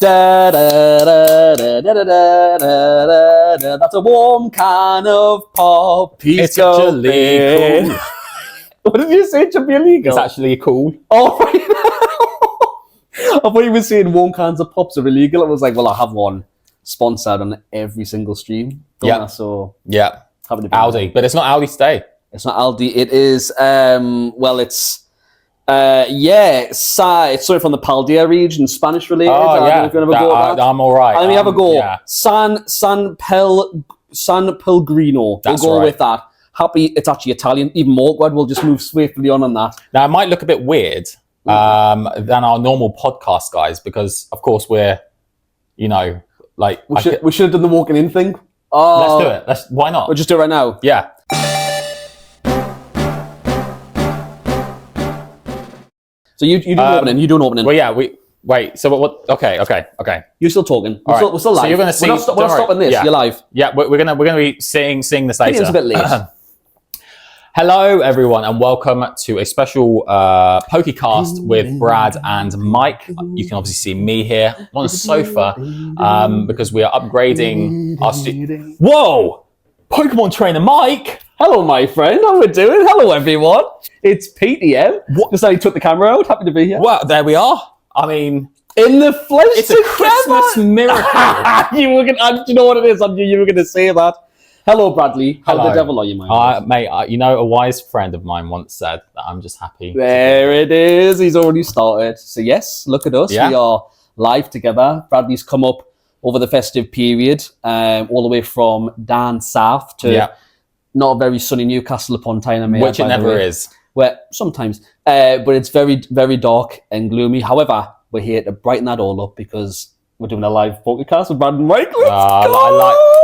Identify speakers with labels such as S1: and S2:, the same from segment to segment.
S1: Da, da, da, da, da, da, da, da, da. That's a warm can of pop.
S2: It's actually cool.
S1: What did you say? It should be illegal.
S2: It's actually cool.
S1: Oh, right. I thought you were saying warm cans of pops are illegal. I was like, well, I have one sponsored on every single stream.
S2: Yeah.
S1: So
S2: yeah. Aldi, but it's not Aldi today.
S1: It's not Aldi. It is. It's something from the Paldea region, Spanish related.
S2: Oh,
S1: I don't know if you want to have a go at that.
S2: I'm all right.
S1: Let me have a go.
S2: Yeah.
S1: San Pellegrino.
S2: That's
S1: we'll go
S2: right.
S1: with that. Happy. It's actually Italian. Even more good. We'll just move swiftly on that.
S2: Now it might look a bit weird than our normal podcast guys because, of course, we're, like
S1: we should have done the walking in thing.
S2: Let's do it. Why not?
S1: We'll just do it right now.
S2: Yeah.
S1: So you do an opening. You do an opening.
S2: Well, yeah. Wait. So what? Okay.
S1: You're still talking.
S2: We're
S1: still live.
S2: So you're going to see.
S1: We're not stopping this.
S2: Yeah.
S1: You're live.
S2: Yeah. We're gonna be seeing this later.
S1: It's a bit late.
S2: Hello, everyone, and welcome to a special PokéCast with Brad and Mike. You can obviously see me here on the sofa because we are upgrading our studio. Whoa! Pokemon trainer Mike!
S1: Hello, my friend. How we doing? Hello, everyone. It's PTM. Just how you took the camera out. Happy to be here.
S2: Well, there we are. I mean,
S1: in the flesh.
S2: It's a Christmas miracle.
S1: You were gonna. Do you know what it is? I knew you were going to say that. Hello, Bradley. How the devil are you, my
S2: mate? A wise friend of mine once said that I'm just happy.
S1: There it is. He's already started. So yes, look at us. Yeah. We are live together. Bradley's come up over the festive period, all the way from down south to not a very sunny Newcastle upon Tyne.
S2: Which it never is.
S1: Well, sometimes. But it's very, very dark and gloomy. However, we're here to brighten that all up because we're doing a live PokéCast with Brad and Mike. Let's go!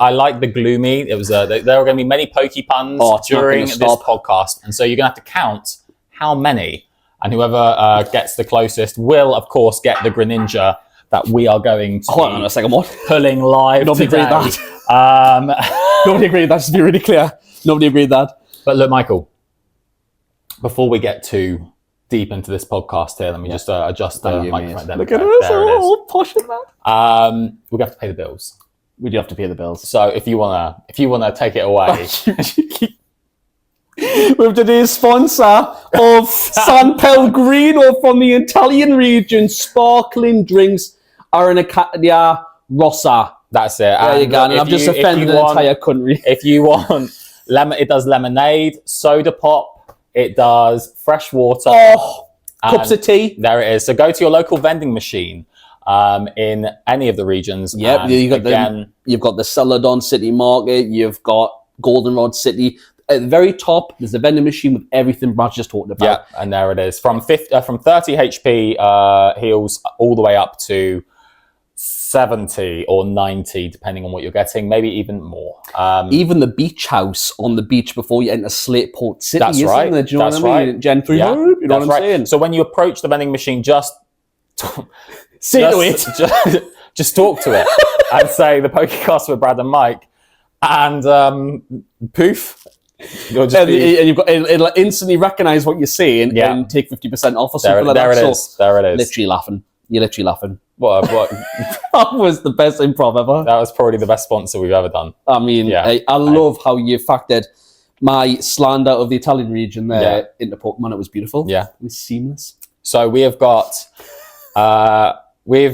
S2: I like the gloomy. It was there are going to be many Poké puns during this podcast, and so you're going to have to count how many, and whoever gets the closest will, of course, get the Greninja that we are going to
S1: hold on a second, what?
S2: Pulling live
S1: Nobody
S2: today.
S1: agreed that. Nobody agreed that. Just to be really clear, nobody agreed that.
S2: But look, Michael, before we get too deep into this podcast here, let me just adjust the microphone.
S1: Look at us, all posh in that.
S2: We're going to have to pay the bills.
S1: We do have to pay the bills.
S2: So if you wanna take it away.
S1: With today's sponsor of San Pellegrino from the Italian region, sparkling drinks are in Acadia Rossa.
S2: That's it.
S1: There you go. And I've just offended the entire country.
S2: If you want it does lemonade, soda pop, it does fresh water.
S1: Cups of tea.
S2: There it is. So go to your local vending machine. In any of the regions.
S1: Yep, you've got the Celadon City market, you've got Goldenrod City. At the very top, there's a vending machine with everything Brad's just talked about.
S2: Yeah, and there it is. From 30 HP heals all the way up to 70 or 90, depending on what you're getting, maybe even more.
S1: Even the beach house on the beach before you enter Slateport City.
S2: That's right.
S1: Do you know what I mean? Gen 3 Hope, you know what I'm saying?
S2: So when you approach the vending machine, just talk to it and say the PokéCast with Brad and Mike, and poof,
S1: it'll instantly recognise what you're saying and take 50% off or something like that.
S2: There it is.
S1: Literally laughing. You're literally laughing.
S2: What?
S1: That was the best improv ever.
S2: That was probably the best sponsor we've ever done.
S1: I mean, I love how you factored my slander of the Italian region there into Pokemon. It was beautiful.
S2: Yeah,
S1: it was seamless.
S2: So we've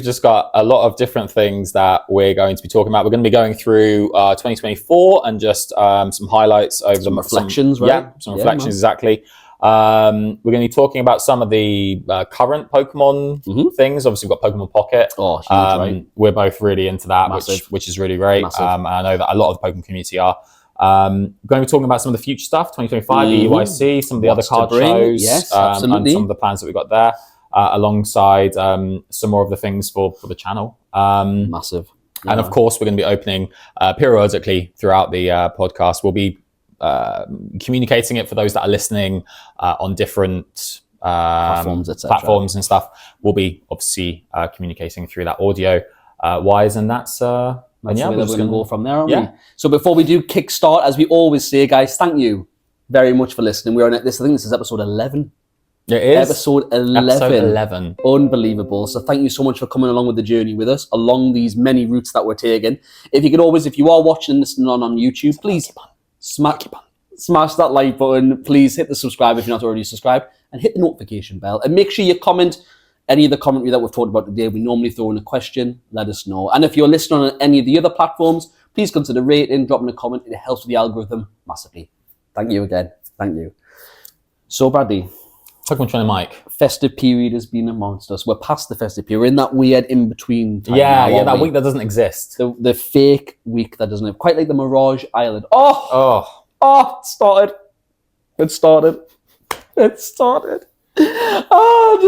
S2: just got a lot of different things that we're going to be talking about. We're going to be going through 2024 and just some highlights over some
S1: reflections, right?
S2: Yeah, some reflections, exactly. We're going to be talking about some of the current Pokemon things. Obviously, we've got Pokemon Pocket.
S1: Oh, huge, right?
S2: We're both really into that, which is really great. I know that a lot of the Pokemon community are. Going to be talking about some of the future stuff, 2025, EUIC, some of the other card shows,
S1: yes,
S2: and some of the plans that we've got there. Alongside some more of the things for the channel.
S1: Massive. Yeah.
S2: And of course, we're going to be opening periodically throughout the podcast. We'll be communicating it for those that are listening on different platforms and stuff. We'll be obviously communicating through that audio wise, and that's
S1: where we're going to go from there, aren't we? So before we do kickstart, as we always say, guys, thank you very much for listening. We're on this. I think this is episode 11.
S2: It is.
S1: Episode 11.
S2: Episode 11.
S1: Unbelievable. So thank you so much for coming along with the journey with us, along these many routes that we're taking. If you could always, if you are watching and listening on YouTube, please smash that like button. Please hit the subscribe if you're not already subscribed, and hit the notification bell. And make sure you comment any of the commentary that we've talked about today. We normally throw in a question. Let us know. And if you're listening on any of the other platforms, please consider rating, dropping a comment. It helps with the algorithm massively. Thank you again. Thank you. So, Bradley,
S2: Pokémon Trainer Mike.
S1: Festive period has been amongst us. We're past the festive period. We're in that weird in-between time.
S2: That week that doesn't exist.
S1: The fake week that doesn't have, quite like the Mirage Island. It started. Just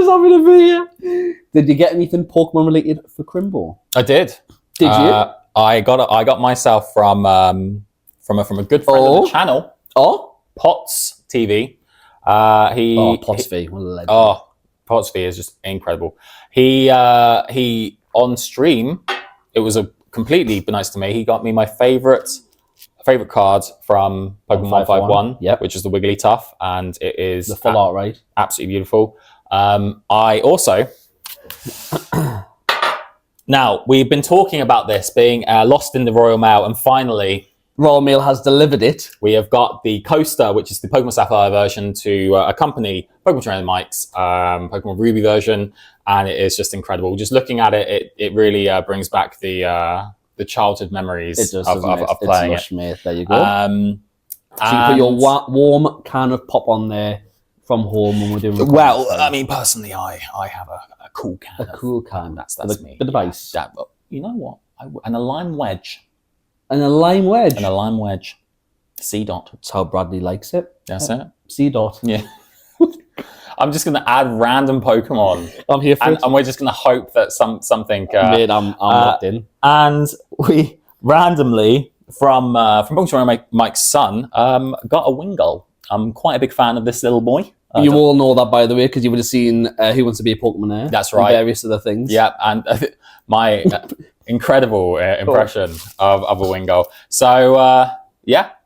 S1: having a beer. Did you get anything Pokemon related for Crimbo?
S2: I did.
S1: Did you?
S2: I got myself from a good friend of the channel. Pots TV.
S1: Pots V. What a legend.
S2: Pots V is just incredible. He on stream, it was completely nice to me. He got me my favorite card from Pokemon 5-1, which is the Wigglytuff, and it is
S1: the full art, right?
S2: Absolutely beautiful. I also now we've been talking about this being lost in the Royal Mail, and finally
S1: Royal Mail has delivered it.
S2: We have got the coaster, which is the Pokemon Sapphire version, to accompany Pokemon Trainer Mike's Pokemon Ruby version, and it is just incredible. Just looking at it, it really brings back the childhood memories of playing it.
S1: Mate. There you go. So you put your warm can of pop on there from home when we're doing.
S2: Well, I mean, personally, I have a cool can.
S1: A cool can.
S2: That's me.
S1: Bit of ice.
S2: But you know what? And a lime wedge.
S1: And a lime wedge.
S2: C dot.
S1: That's how Bradley likes it.
S2: That's it.
S1: C dot.
S2: Yeah. I'm just going to add random Pokemon.
S1: I'm here for it.
S2: And we're just going to hope that something...
S1: Mate, I'm locked in.
S2: And we randomly, from Pokemon Trainer Mike's son, got a Wingull. I'm quite a big fan of this little boy.
S1: You all know that, by the way, because you would have seen Who Wants to Be a Pokemon Air.
S2: That's right.
S1: And various other things.
S2: Yeah, and my incredible impression of a Wingull. So,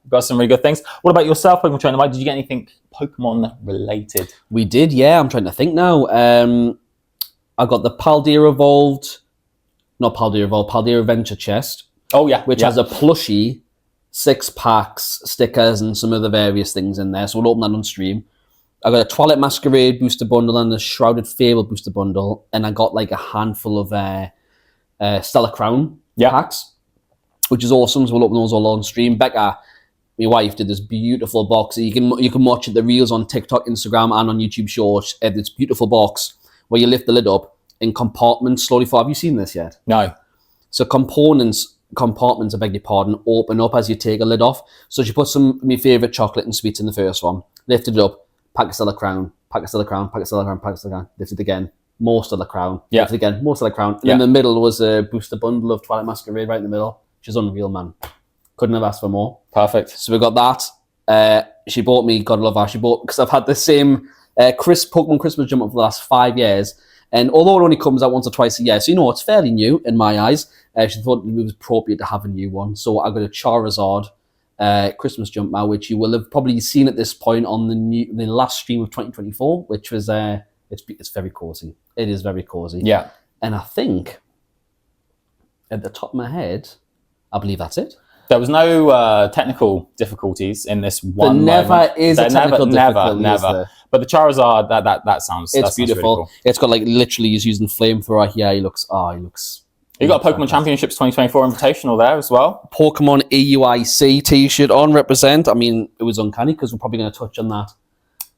S2: got some really good things. What about yourself, Pokemon Trainer Mike? Did you get anything Pokemon related?
S1: We did, yeah. I'm trying to think now. I got the Paldea Adventure chest.
S2: Oh, yeah.
S1: Which has a plushie, 6 packs, stickers, and some other various things in there. So we'll open that on stream. I got a Twilight Masquerade booster bundle and a Shrouded Fable booster bundle. And I got like a handful of Stellar Crown packs, which is awesome. So we'll open those all on stream. Becca, my wife, did this beautiful box. You can watch the reels on TikTok, Instagram, and on YouTube Shorts. This beautiful box where you lift the lid up in compartments slowly fall. Have you seen this yet?
S2: No.
S1: So compartments, I beg your pardon, open up as you take a lid off. So she put some of my favourite chocolate and sweets in the first one, lifted it up, pack of Stellar Crown, pack of Stellar Crown, pack of Stellar Crown, pack of Stellar Crown, lifted again, more Stellar Crown, lifted again, more Stellar Crown. And in the middle was a booster bundle of Twilight Masquerade right in the middle, which is unreal, man. Couldn't have asked for more.
S2: Perfect.
S1: So we got that. She bought me, God love her, because I've had the same Pokemon Christmas jump up for the last 5 years. And although it only comes out once or twice a year, so it's fairly new in my eyes, she thought it was appropriate to have a new one. So I got a Charizard Christmas jump now, which you will have probably seen at this point on the last stream of 2024, which was it's very cozy. It is very cozy.
S2: Yeah.
S1: And I think at the top of my head, I believe that's it.
S2: There was no technical difficulties in this one.
S1: There never is a technical difficulty.
S2: Never. But the Charizard, that sounds.
S1: It's beautiful.
S2: Really cool.
S1: It's got literally he's using flamethrower here. He looks.
S2: You got a Pokemon Championships 2024 Invitational there as well.
S1: Pokemon EUIC T-shirt on represent. I mean, it was uncanny because we're probably going to touch on that.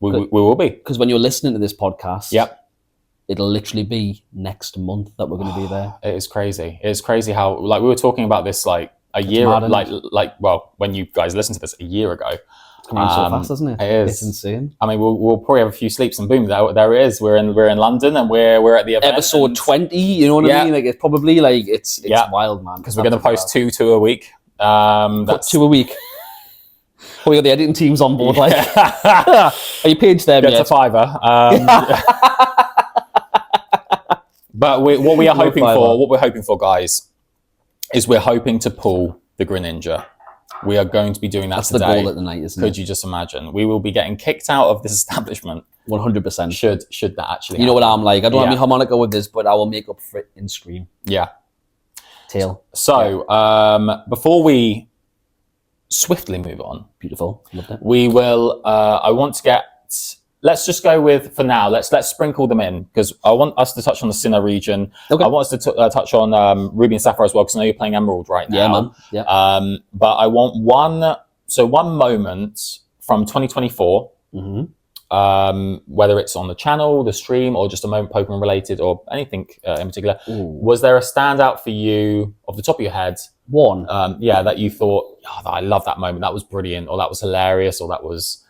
S2: We will be,
S1: because when you're listening to this podcast,
S2: it'll
S1: literally be next month that we're going to be there.
S2: It is crazy. It's crazy how we were talking about this a year, when you guys listened to this a year ago.
S1: It's coming so fast, isn't it?
S2: It is.
S1: It's insane.
S2: I mean, we'll probably have a few sleeps and boom, there it is. We're in London and we're at the event.
S1: Episode 20. You know what I mean? It's probably it's wild, man.
S2: Because we're going to post two a week.
S1: That's 2 a week. We got the editing teams on board. Are you paid there?
S2: Get to $5. But what we're hoping for, guys, is we're hoping to pull the Greninja. We are going to be doing that today.
S1: That's the goal at the night, isn't it?
S2: Could you just imagine? We will be getting kicked out of this establishment.
S1: 100%.
S2: Should that actually
S1: You know what I'm like. I don't have any harmonica with this, but I will make up for it in Scream.
S2: Yeah.
S1: Tail.
S2: So, before we swiftly move on.
S1: Beautiful. Love that.
S2: We will, I want to get, let's just go with, for now, let's sprinkle them in, because I want us to touch on the Sinnoh region. Okay. I want us to touch on Ruby and Sapphire as well, because I know you're playing Emerald right now.
S1: Yeah, man. Yeah.
S2: But I want one moment from 2024, whether it's on the channel, the stream, or just a moment Pokemon related, or anything in particular. Ooh. Was there a standout for you off the top of your head?
S1: One.
S2: That you thought, oh, I love that moment, that was brilliant, or that was hilarious, or that was,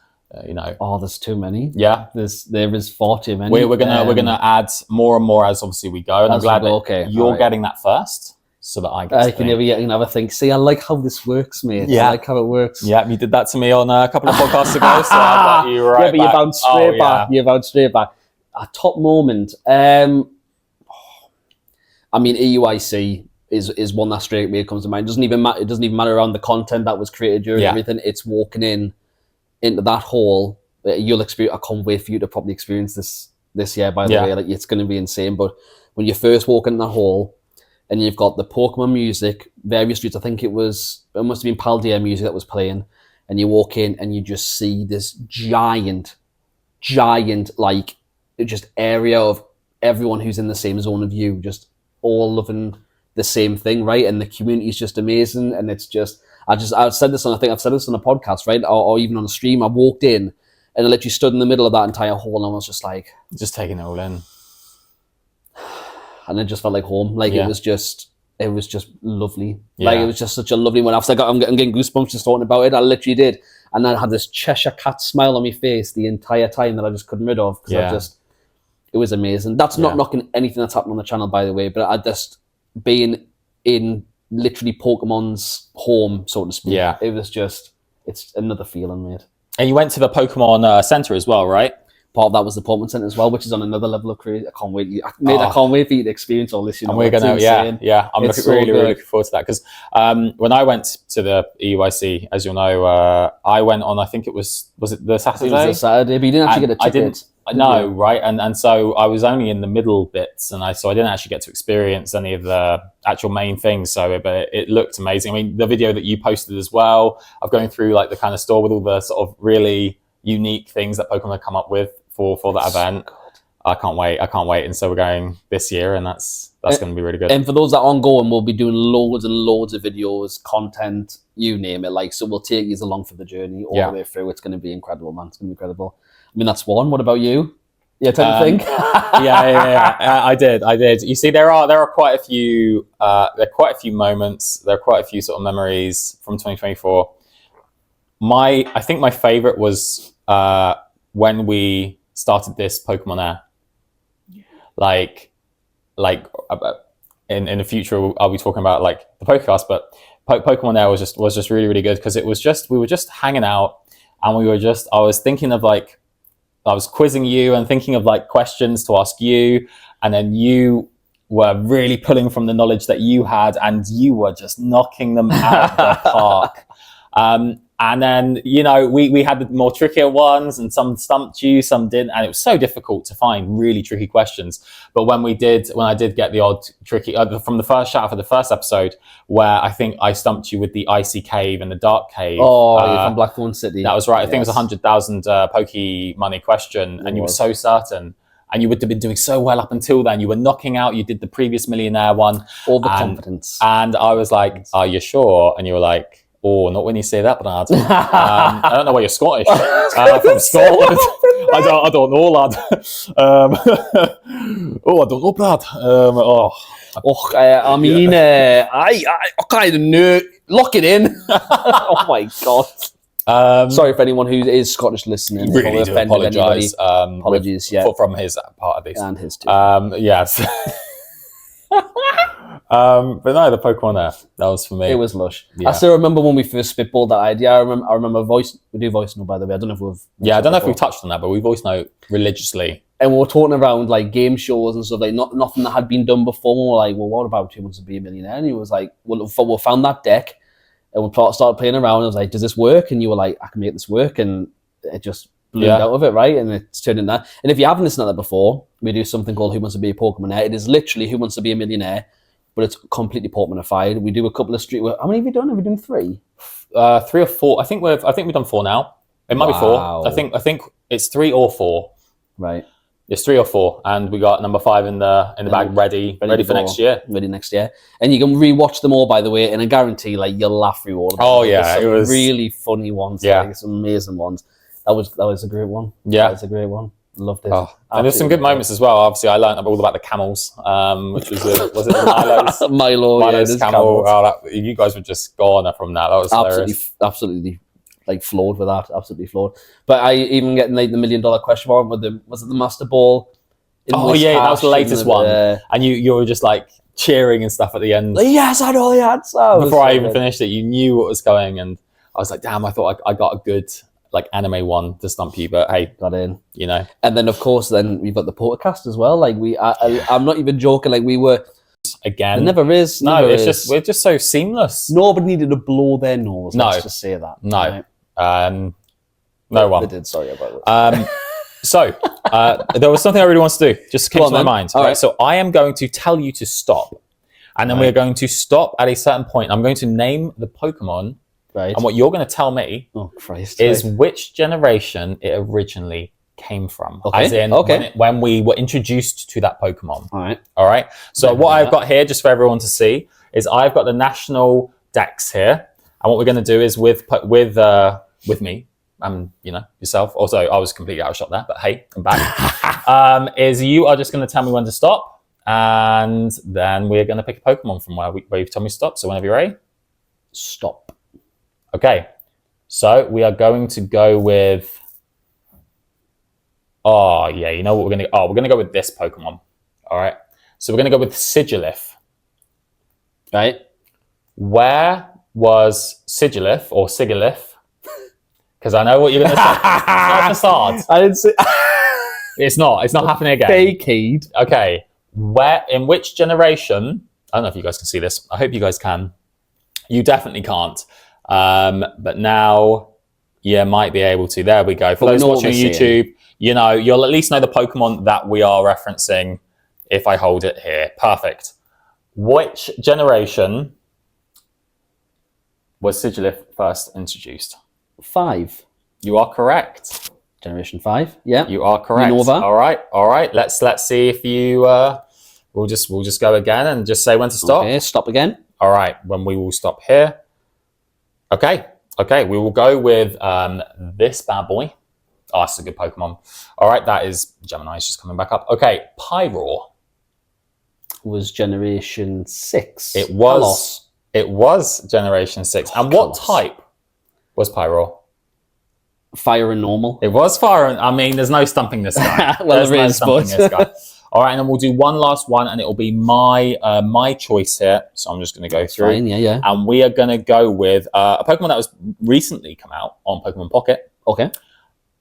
S1: Oh, there's too many.
S2: Yeah.
S1: There is far too many.
S2: We're gonna add more and more as obviously we go, and I'm glad that you're getting that first, so that I can
S1: never think. See, I like how this works, mate.
S2: Yeah.
S1: I like how it works.
S2: Yeah, you did that to me on a couple of podcasts ago, so I got you right.
S1: Yeah, but you bounced straight back. You bounced straight back. A top moment. I mean, EUIC is one that straight away comes to mind. It doesn't even matter around the content that was created during everything. It's walking into that hall. You'll experience. I can't wait for you to probably experience this year. By the way, like, it's going to be insane. But when you first walk in that hall, and you've got the Pokemon music, various streets. I think it must have been Paldea music that was playing, and you walk in and you just see this giant, like, just area of everyone who's in the same zone of you, just all loving the same thing, right? And the community is just amazing, and it's just. I've said this on. I think I've said this on a podcast, right, or even on a stream. I walked in, and I literally stood in the middle of that entire hall, and I was just like,
S2: just taking it all in,
S1: and it just felt like home. Like it was just lovely. Yeah. Like it was just such a lovely one. I'm getting goosebumps just talking about it. I literally did, and I had this Cheshire cat smile on my face the entire time that I just couldn't rid of, because it was amazing. That's not knocking anything that's happened on the channel, by the way, but I just being in literally Pokemon's home, so to speak. Yeah, it was just, it's another feeling, mate.
S2: And you went to the Pokemon Center as well, right?
S1: Part of that was the Pokemon Center as well, which is on another level of crazy. I can't wait. I can't wait for you to experience all this.
S2: And we're gonna, I'm really looking forward to that, because when I went to the EUIC, as you'll know, I went on. I think was it the Saturday?
S1: It was the Saturday, but you didn't actually get a ticket.
S2: I didn't. No, right, and so I was only in the middle bits, and I didn't actually get to experience any of the actual main things. But it looked amazing. I mean, the video that you posted as well, of going through like the kind of store with all the sort of really unique things that Pokemon have come up with for that event. I can't wait. And so we're going this year, and that's going to be really good.
S1: And for those that aren't going, we'll be doing loads and loads of videos, content, you name it. Like, so we'll take you along for the journey all the way through. It's going to be incredible, man. It's going to be incredible. I mean, that's one. What about you? Yeah, time to think.
S2: I did. You see, there are quite a few. There are quite a few moments. There are quite a few sort of memories from 2024. I think my favorite was when we started this Pokemon Air. Like in the future, I'll be talking about like the PokéCast, but Pokemon Air was just really, really good, because we were just hanging out, and I was thinking of like. I was quizzing you and thinking of like questions to ask you, and then you were really pulling from the knowledge that you had, and you were just knocking them out of the park. And then, we had the more trickier ones, and some stumped you, some didn't, and it was so difficult to find really tricky questions. But when I did get the odd tricky, from the first shout out for the first episode, where I think I stumped you with the icy cave and the dark cave.
S1: Oh, from Blackthorn City.
S2: That was right. I think it was 100,000 Poke money question, and you were so certain. And you would have been doing so well up until then. You were knocking out, you did the previous millionaire one.
S1: All the confidence.
S2: And I was like, are you sure? And you were like, oh, not when you say that, Brad. I don't know why you're Scottish. From Scotland. I don't know, lad. I don't know, Brad.
S1: I mean, I kind of knew. Lock it in. Oh my God. Sorry for anyone who is Scottish listening.
S2: Really do apologise.
S1: Apologies,
S2: from his part of this.
S1: And his too.
S2: Yes. But no, the Pokemon Air, that was for me.
S1: It was lush. Yeah. I still remember when we first spitballed that idea. I remember we do voice note, by the way. I don't know if we've touched on that, but we voice note religiously. And we were talking around like game shows and stuff, like nothing that had been done before. And we were like, well, what about 2 months to be a millionaire? And he was like, well, we found that deck. And we started playing around. I was like, does this work? And you were like, I can make this work. And it just blew out of it, right? And it's turned into that. And if you haven't listened to that before, we do something called Who Wants to Be a Pokémonaire. It is literally Who Wants to Be a Millionaire, but it's completely Pokemonified. We do a couple of street. How many have we done? Have we done 3?
S2: 3 or 4. I think we've done 4 now. It might be 4. I think it's 3 or 4.
S1: Right.
S2: It's 3 or 4, and we got number 5 in the bag, ready for next year.
S1: Ready next year, and you can rewatch them all, by the way, and I guarantee like you'll laugh through all of them.
S2: Oh yeah,
S1: it was really funny ones.
S2: Yeah,
S1: like, some amazing ones. That was a great one.
S2: Yeah,
S1: that was a great one. Loved it.
S2: Oh. And there's some good moments as well. Obviously, I learned all about the camels, which was it Milo's
S1: Milo's
S2: camel. Oh, you guys were just gone from that. That was
S1: absolutely like flawed with that, absolutely flawed. But I even getting like the $1 million question mark with was it the Master Ball?
S2: Oh yeah, that was the latest one. And you were just like cheering and stuff at the end.
S1: Like, yes, I know the answer.
S2: Before I even finished it, you knew what was going, and I was like, damn, I thought I got a good like anime one to stump you, but hey,
S1: got in,
S2: you know.
S1: And then of course, then we've got the PokéCast as well. Like I'm not even joking. Like we were.
S2: Again,
S1: it never is.
S2: No, we're just so seamless.
S1: Nobody needed to blow their nose. Let's just say that.
S2: No.
S1: Right?
S2: No one.
S1: They did. Sorry about that.
S2: So there was something I really wanted to do. Just came to my mind.
S1: All right.
S2: So I am going to tell you to stop, and then we're going to stop at a certain point. I'm going to name the Pokemon, and what you're going to tell me is which generation it originally came from. As in when we were introduced to that Pokemon. All right. So what I've got here, just for everyone to see, is I've got the national decks here, and what we're going to do is with me. Yourself. Also, I was completely out of shot there, but hey, I'm back. Is you are just going to tell me when to stop, and then we're going to pick a Pokemon from where you've told me to stop. So whenever you're ready, stop. Okay. So we are going to go with. Oh yeah, you know what we're going to? Oh, we're going to go with this Pokemon. All right. So we're going to go with Sigilif. Right. Where was Sigilif or Sigilif? Because I know what you're going to say. It's not facade.
S1: I didn't say.
S2: It's not happening again.
S1: Faked.
S2: Okay. In which generation? I don't know if you guys can see this. I hope you guys can. You definitely can't. But now you might be able to. There we go. For those watching YouTube, you'll at least know the Pokemon that we are referencing if I hold it here. Perfect. Which generation was Sigilif first introduced?
S1: 5.
S2: You are correct.
S1: Generation 5. Yeah.
S2: You are correct.
S1: Unova.
S2: All right. Let's see if you we'll just go again and just say when to stop.
S1: Okay, stop again.
S2: All right, when we will stop here. Okay. We will go with this bad boy. Oh, that's a good Pokemon. All right, that is Gemini's just coming back up. Okay, Pyroar
S1: was Generation 6.
S2: It was. It was Generation 6. And what type was Pyroar?
S1: Fire and normal.
S2: It was fire and... I mean, there's no stumping this guy.
S1: Well, there is, but...
S2: this guy. All right, and then we'll do one last one, and it will be my choice here. So I'm just going to go through.
S1: Fine, yeah.
S2: And we are going to go with a Pokemon that was recently come out on Pokemon Pocket.
S1: Okay.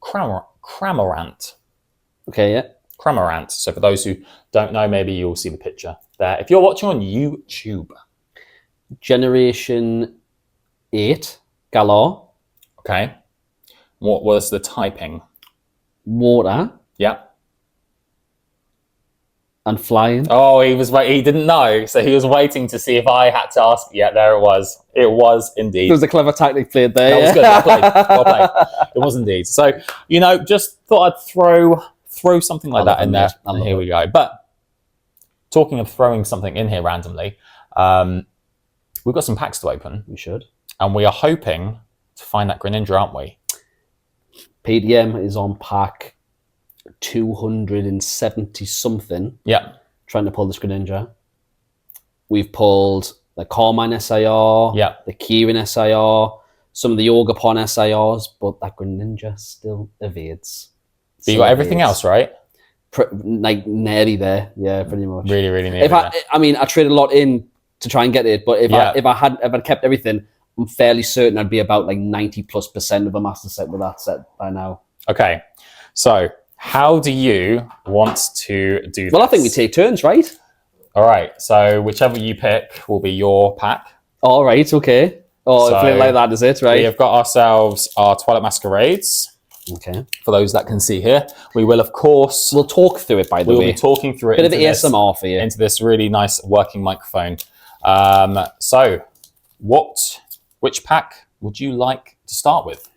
S2: Cramorant.
S1: Okay, yeah.
S2: Cramorant. So for those who don't know, maybe you'll see the picture there. If you're watching on YouTube.
S1: Generation 8. Galar.
S2: Okay. What was the typing?
S1: Water.
S2: Yeah.
S1: And flying.
S2: Oh, he didn't know, so he was waiting to see if I had to ask. Yeah, there it was. It was indeed.
S1: There was a clever tactic played there.
S2: That was good. Well played. It was indeed. So, just thought I'd throw something like that in there. And here we go. But talking of throwing something in here randomly, we've got some packs to open.
S1: We should.
S2: And we are hoping to find that Greninja, aren't we?
S1: PTM is on pack 270 something.
S2: Yeah.
S1: Trying to pull this Greninja. We've pulled the Carmine SIR, the Kieran SIR, some of the Ogrepon SIRs, but that Greninja still evades.
S2: But you got everything else, right?
S1: Like nearly there. Yeah, pretty much.
S2: Really, really nearly there.
S1: I traded a lot in to try and get it, but if I had kept everything, I'm fairly certain I'd be about like 90+% of a master set with that set by now. Okay,
S2: so how do you want to do this?
S1: Well, I think we take turns, right?
S2: All right, so whichever you pick will be your pack.
S1: All right, okay. Oh, so, like that is it, right?
S2: We have got ourselves our Twilight Masquerades.
S1: Okay.
S2: For those that can see here, we will, of course...
S1: We'll talk through it, by the way.
S2: We'll be talking through it
S1: Bit of ASMR for you.
S2: Into this really nice working microphone. So, which pack would you like to start with?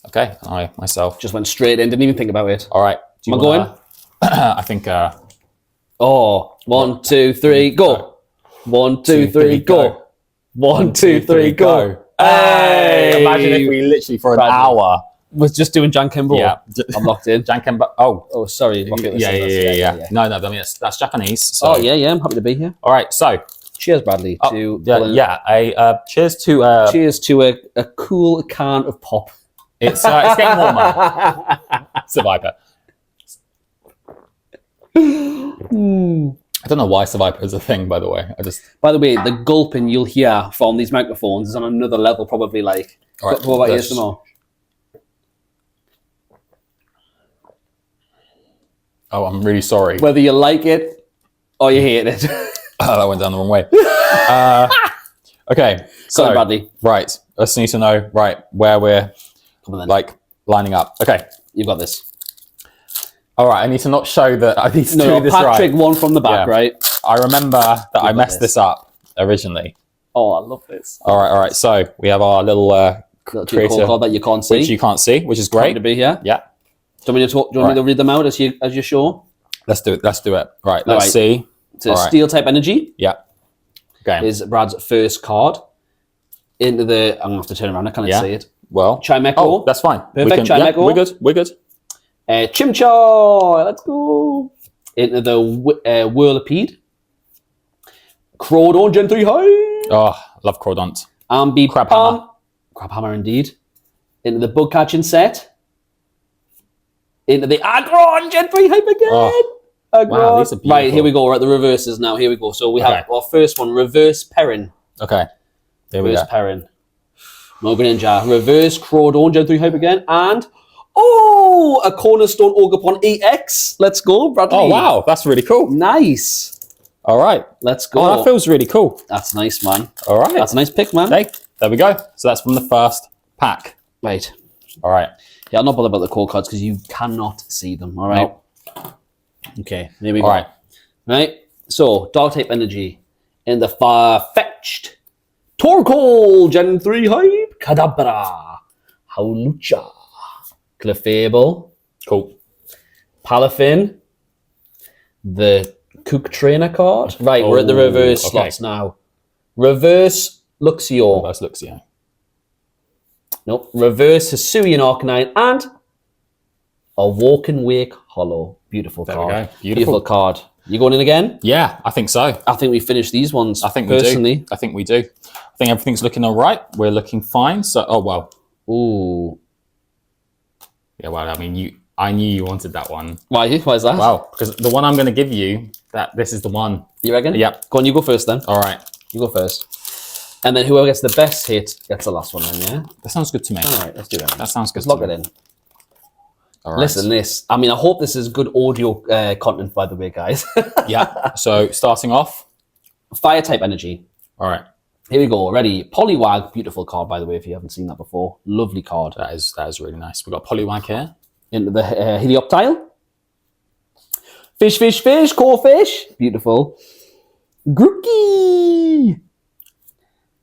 S2: Okay, I myself...
S1: Just went straight in, didn't even think about it.
S2: All right.
S1: Am I going?
S2: I think...
S1: 1, 2, 3, go. 1, 2, 3, go. 1, 2, 3, go.
S2: Hey! Imagine if we literally for an hour...
S1: was just doing Jankenbo.
S2: Yeah.
S1: I'm locked in.
S2: Jankenbo.
S1: Oh, sorry.
S2: Yeah. No, I mean, that's Japanese. So.
S1: Oh, yeah. I'm happy to be here.
S2: All right, so.
S1: Cheers, Bradley.
S2: Cheers to...
S1: cheers to a cool can of pop.
S2: It's getting warmer. Survivor. I don't know why Survivor is a thing, by the way.
S1: By the way, the gulping you'll hear from these microphones is on another level, probably like...
S2: All right,
S1: what about ASMR?
S2: Oh, I'm really sorry.
S1: Whether you like it or you hate it.
S2: Oh, that went down the wrong way. Okay.
S1: Sorry, Bradley.
S2: Right. Let's need to know, where we're lining up. Okay.
S1: You've got this.
S2: All right. I need to not show that I need to do this
S1: Patrick won from the back, right?
S2: I remember that I messed this up originally.
S1: Oh, I love this.
S2: All right. So we have our little creator
S1: card that you can't see.
S2: Which you can't see, which is great.
S1: Happy to be here.
S2: Yeah.
S1: Do you want me to read them out as you're sure?
S2: Let's do it. Right, let's see.
S1: So Steel type energy.
S2: Yeah. Okay.
S1: Is Brad's first card. Into the... I'm going to have to turn around. I can't see it.
S2: Well.
S1: Chimecho.
S2: Oh, that's fine.
S1: Perfect. Chimecho.
S2: We're good.
S1: Chimchar. Let's go. Into the Whirlipede. Crawdon Gen 3 High.
S2: Oh, love Crawdont.
S1: Ambi Crabhammer. Crabhammer indeed. Into the Bug Catching set. Into the Agron Gen 3 Hype again.
S2: Oh, wow, these are beautiful.
S1: Right, here we go. We're at the reverses now. Here we go. So we have our first one, Reverse Perrin.
S2: Okay. There we go.
S1: Reverse Perrin. No Greninja. Reverse Crawdon Gen 3 Hype again. And, a Cornerstone Ogrepon EX. Let's go, Bradley.
S2: Oh, wow. That's really cool.
S1: Nice.
S2: All right.
S1: Let's go.
S2: Oh, that feels really cool.
S1: That's nice, man.
S2: All right.
S1: That's a nice pick, man.
S2: Hey, there we go. So that's from the first pack.
S1: Right.
S2: All right.
S1: Yeah, I'm not bothered about the core cards because you cannot see them. All right.
S2: Nope.
S1: Okay, here we go.
S2: All right.
S1: Right. So, Dark type energy in the far-fetched Torkoal Gen 3 Hype, Kadabra, Howlucha, Clefable,
S2: cool,
S1: Palafin, the Cook Trainer card. Right, we're at the reverse slots now. Reverse Luxio.
S2: Reverse Luxio.
S1: Nope. Reverse Hisuian Arcanine and a Walking Wake Hollow. Beautiful card.
S2: There we go.
S1: Beautiful card. You going in again?
S2: Yeah, I think so.
S1: I think we finished these ones.
S2: I think
S1: personally.
S2: We do. I think we do. I think everything's looking all right. We're looking fine. So,
S1: Ooh.
S2: Yeah, well, I mean, I knew you wanted that one.
S1: Why? Why is that?
S2: Wow, because the one I'm going to give you, this is the one.
S1: You reckon?
S2: Yep.
S1: Go on, you go first then.
S2: All right.
S1: You go first. And then whoever gets the best hit gets the last one then, yeah?
S2: That sounds good to me.
S1: All right, let's do that.
S2: That sounds good.
S1: Let's lock it in. All right. Listen, I mean, I hope this is good audio content, by the way, guys.
S2: Yeah. So starting off.
S1: Fire type energy.
S2: All right.
S1: Here we go. Ready. Poliwag. Beautiful card, by the way, if you haven't seen that before. Lovely card.
S2: That is really nice. We've got Poliwag here.
S1: Into the Helioptile. Fish, core fish. Beautiful. Grookey.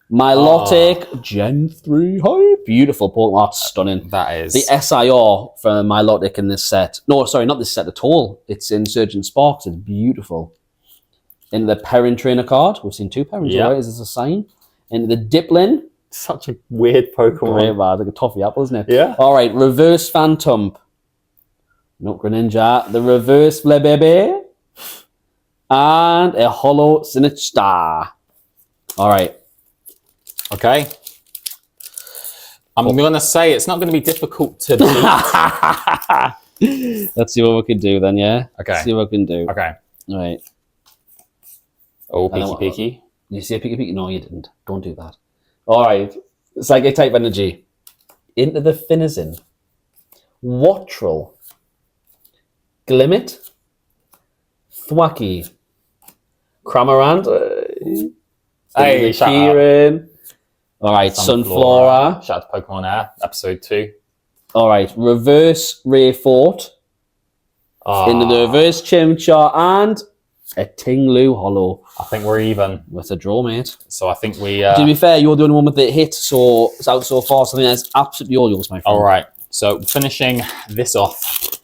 S1: Milotic Gen 3 Hype. Beautiful Pokemon. That's stunning.
S2: That is.
S1: The SIR for Milotic in this set. No, sorry, not this set at all. It's Insurgent Sparks. It's beautiful. In the Perrin Trainer card. We've seen two Perrins, right? Is this a sign? In the Diplin.
S2: Such a weird Pokemon.
S1: Great, man. Like a toffee apple, isn't it?
S2: Yeah.
S1: All right, Reverse Phantom. No Greninja. The Reverse Flebebe. And a Hollow Sinistcha. All right.
S2: Okay. I'm going to say it's not going to be difficult to beat.
S1: Let's see what we can do then, yeah?
S2: Okay.
S1: Let's see what we can do.
S2: Okay.
S1: All right.
S2: Oh, peeky.
S1: You see a peeky? No, you didn't. Don't do that. All right. Psychic type energy. Into the Finazin. Wattrel. Glimmet. Thwacky. Cramorant.
S2: Hey,
S1: Kieran. All right, Sunflora.
S2: Shout out to Pokemon Air, episode 2.
S1: All right, reverse Rayfort. Into the reverse Chimchar and a Tinglu Hollow.
S2: I think we're even.
S1: With a draw, mate.
S2: So I think we...
S1: To be fair, you're the only one with the hit, so it's out so far. So I think that's absolutely all yours, my friend.
S2: All right. So finishing this off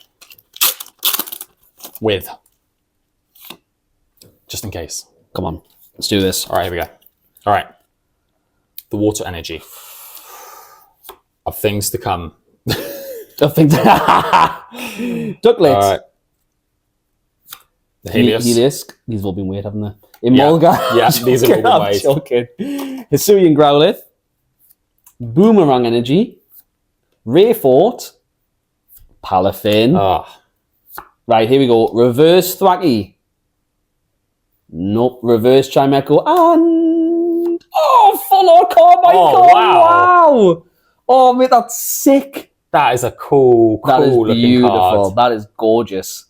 S2: with... Just in case.
S1: Come on. Let's do this.
S2: All right, here we go. All right. The water energy of things to come.
S1: Ducklets.
S2: All right. The Helios.
S1: These have all been weird, haven't they? Emolga.
S2: Yeah, these have all been weird.
S1: Joking. Hisuian Growlithe. Boomerang Energy. Rayfort. Palafin. Right, here we go. Reverse Thwackey. Nope. Reverse Chimecho. And... full art card, my God. Wow. Oh, mate, that's sick.
S2: That is a cool looking card.
S1: That is gorgeous.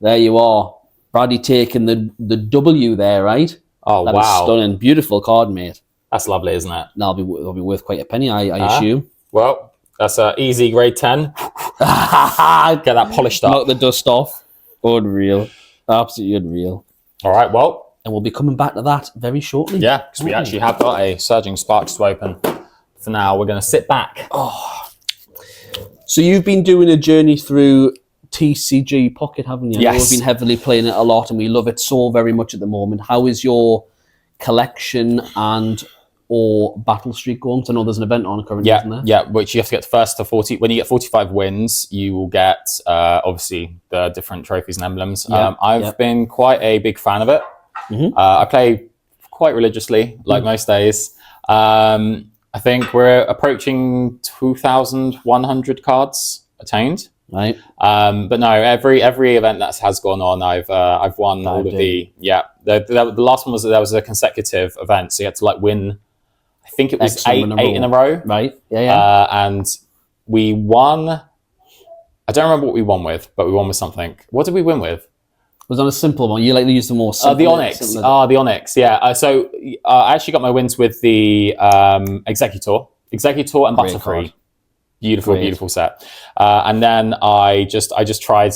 S1: There you are. Bradley taking the W there, right?
S2: Oh,
S1: that is stunning. Beautiful card, mate.
S2: That's lovely, isn't it?
S1: That'll be worth quite a penny, I assume.
S2: Well, that's an easy grade 10. Get that polished up.
S1: Knock the dust off. Unreal. Absolutely unreal.
S2: All right, well.
S1: And we'll be coming back to that very shortly.
S2: Yeah, because we actually have got a Surging Sparks to open. For now, we're going to sit back.
S1: So you've been doing a journey through TCG Pocket, haven't you?
S2: Yes.
S1: We've been heavily playing it a lot and we love it so very much at the moment. How is your collection and or battle streak going? So I know there's an event on currently, isn't there?
S2: Yeah, which you have to get first to 40. When you get 45 wins, you will get, obviously, the different trophies and emblems. I've been quite a big fan of it. I play quite religiously, like most days. I think we're approaching 2,100 cards attained.
S1: Right.
S2: But no, every event that has gone on, I've won all of the the last one was there was a consecutive event, so you had to like win. I think it was eight in a row.
S1: Right. Yeah.
S2: And we won. I don't remember what we won with, but we won with something. What did we win with?
S1: It was on a simple one. You like to use the more simple.
S2: The Onyx. The Onyx. Yeah. So I actually got my wins with the Executor and Butterfree. Beautiful set. And then I just tried,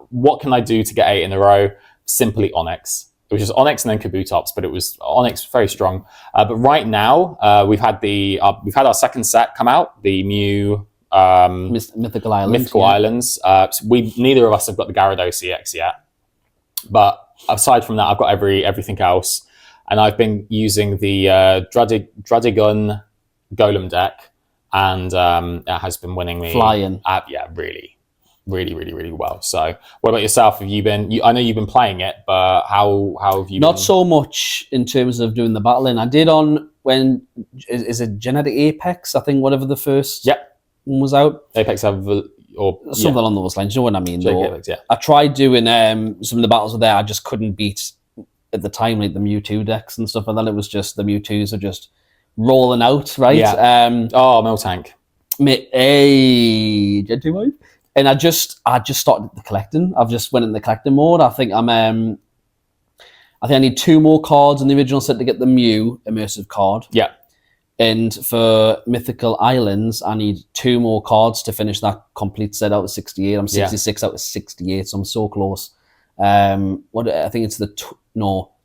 S2: what can I do to get 8 in a row? Simply Onyx. It was just Onyx and then Kabutops, but it was Onyx very strong. But right now, we've had our second set come out, the Mew
S1: Mythical Islands.
S2: So neither of us have got the Gyarados EX yet. But aside from that, I've got everything else. And I've been using the Dradigun Golem deck. And it has been winning me.
S1: Flying.
S2: Really well. So what about yourself? Have you been, I know you've been playing it, but how have you
S1: Not so much in terms of doing the battling. I did on is it Genetic Apex? I think whatever the first one was out.
S2: Apex or
S1: something along those lines. You know what I mean?
S2: Apex,
S1: I tried doing some of the battles there. I just couldn't beat at the time like the Mewtwo decks and stuff like that. It was just the Mewtwo's are just rolling out, right?
S2: Yeah. Miltank.
S1: Hey, Gentleman. And I just started the collecting. I've just went in the collecting mode. I think I need 2 more cards in the original set to get the Mew immersive card.
S2: Yeah.
S1: And for Mythical Islands, I need 2 more cards to finish that complete set out of 68. I'm 66 out of 68, so I'm so close. I think it's the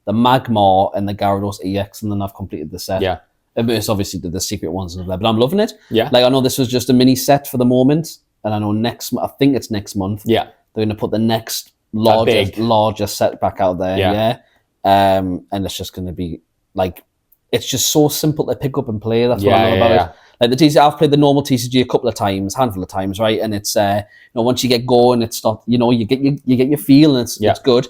S1: Magmar and the Gyarados EX, and then I've completed the set.
S2: Yeah.
S1: It's obviously the secret ones and all that, but I'm loving it.
S2: Yeah.
S1: Like I know this was just a mini set for the moment, and I know I think it's next month.
S2: Yeah.
S1: They're going to put the next larger set back out there. Yeah. And it's just going to be like, it's just so simple to pick up and play. That's what I love about it. Like the TCG, I've played the normal TCG a couple of times, handful of times, right? And it's once you get going, it's not, you get your feel and it's good.